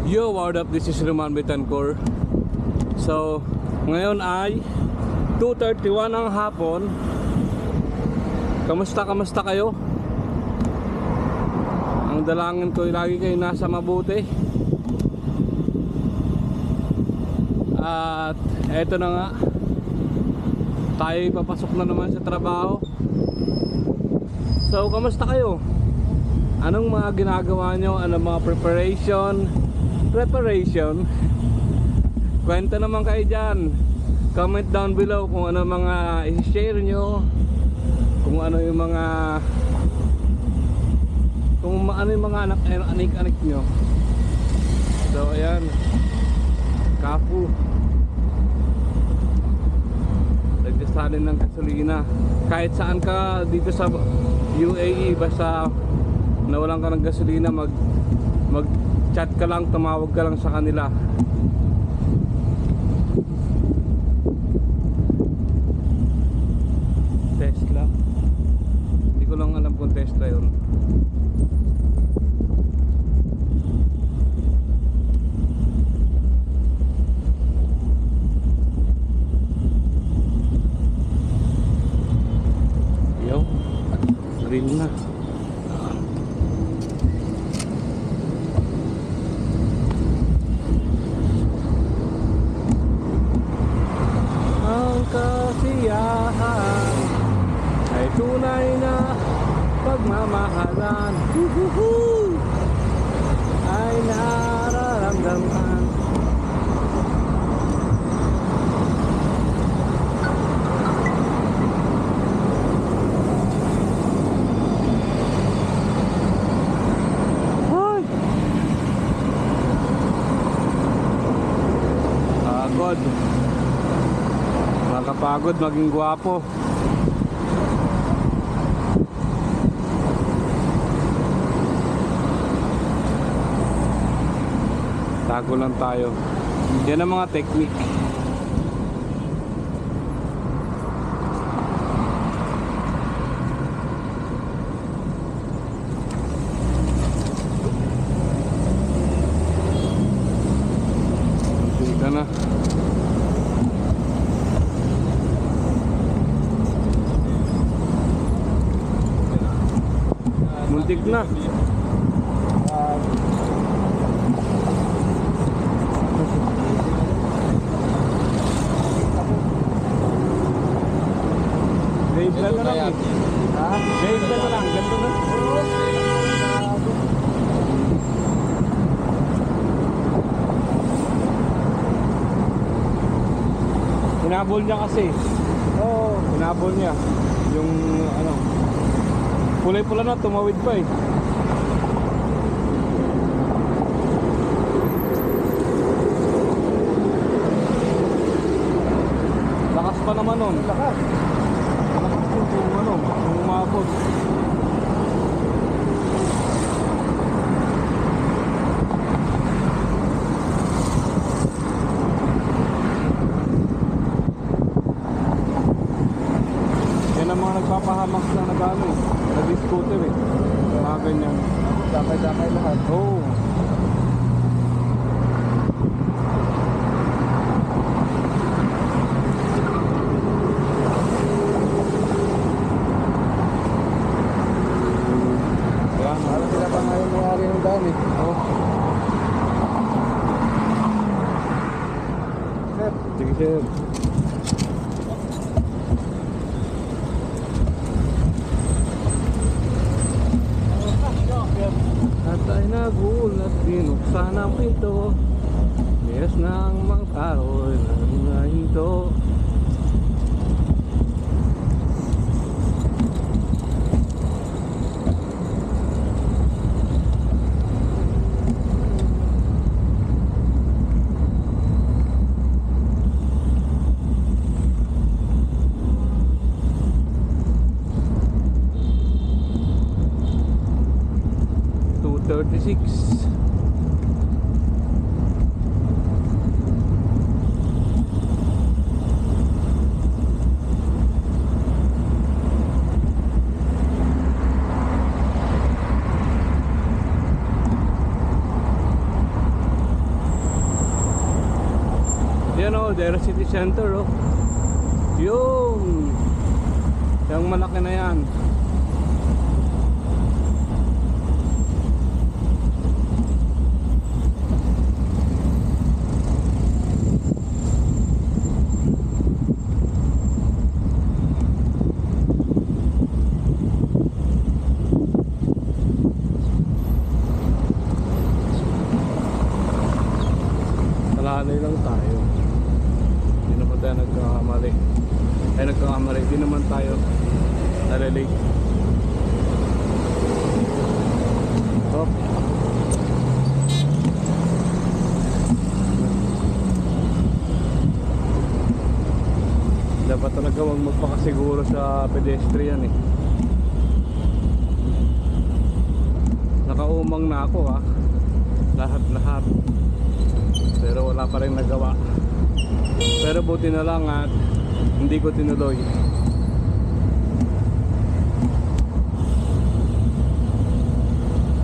Yo, what up? This is Roman Betancor. So, ngayon ay 2:31 ng hapon. Kamusta kayo? Ang dalangin ko lagi kayo nasa mabuti. At eto na nga, tayo papasok na naman sa trabaho. So, kamusta kayo? Anong mga ginagawa nyo? Anong mga preparation? Kwento naman kayo dyan. Comment down below kung ano mga i-share nyo, kung ano yung mga anik-anik nyo. So ayan, Kafu, nagsasalin ng gasolina kahit saan ka dito sa UAE. Basta nawalan ka ng gasolina, mag chat ka lang, tumawag ka lang sa kanila. Tesla, hindi ko lang alam kung Tesla yun. Yo, rin na. Kasiyahan ay tunay na pagmamahalan, ay nararamdaman. Ay, pagod. Nakakapagod maging gwapo. Tago lang tayo. Yan ang mga technique. Tika na. Muntik na. Dave na lang. Dave na lang. Ganto na. Hinabol niya kasi. Oo, hinabol niya. Yung ano, kulay-pula na, tumawid pa eh. Lakas pa naman nun. Lakas yung ano, umabot. Yan ang mga nagpapahamak na nag-ano eh, nag-scooter eh, mga ganyan. Damay-damay lahat. Oo. Yan, alam sila pa ngayon nangyari yung dami. Oo. Sir, sige sir. At ay nagulat, binuksan ang pinto. Yes ng mga karoy na hinto. Modera City Center, oh. Yung malaki na yan. Nalalay lang tayo. Hindi naman tayo nagkakamali. Ay nagkakamali. Hindi naman tayo nalalate. Hop. Dapat talaga huwag magpakasiguro sa pedestrian eh. Nakaumang na ako ah. Lahat. Pero wala pa rin nagawa. Pero buti na lang at hindi ko tinuloy.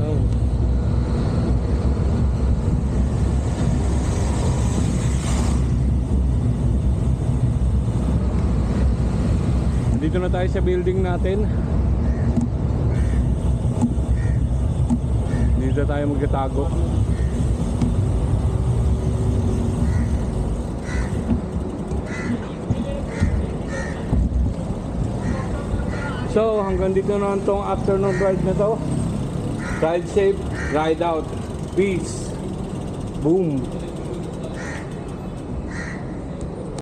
Oh. Dito na tayo sa building natin. Dito tayo magtatago. So hanggang dito na itong afternoon ride na to. Ride safe, ride out. Peace. Boom.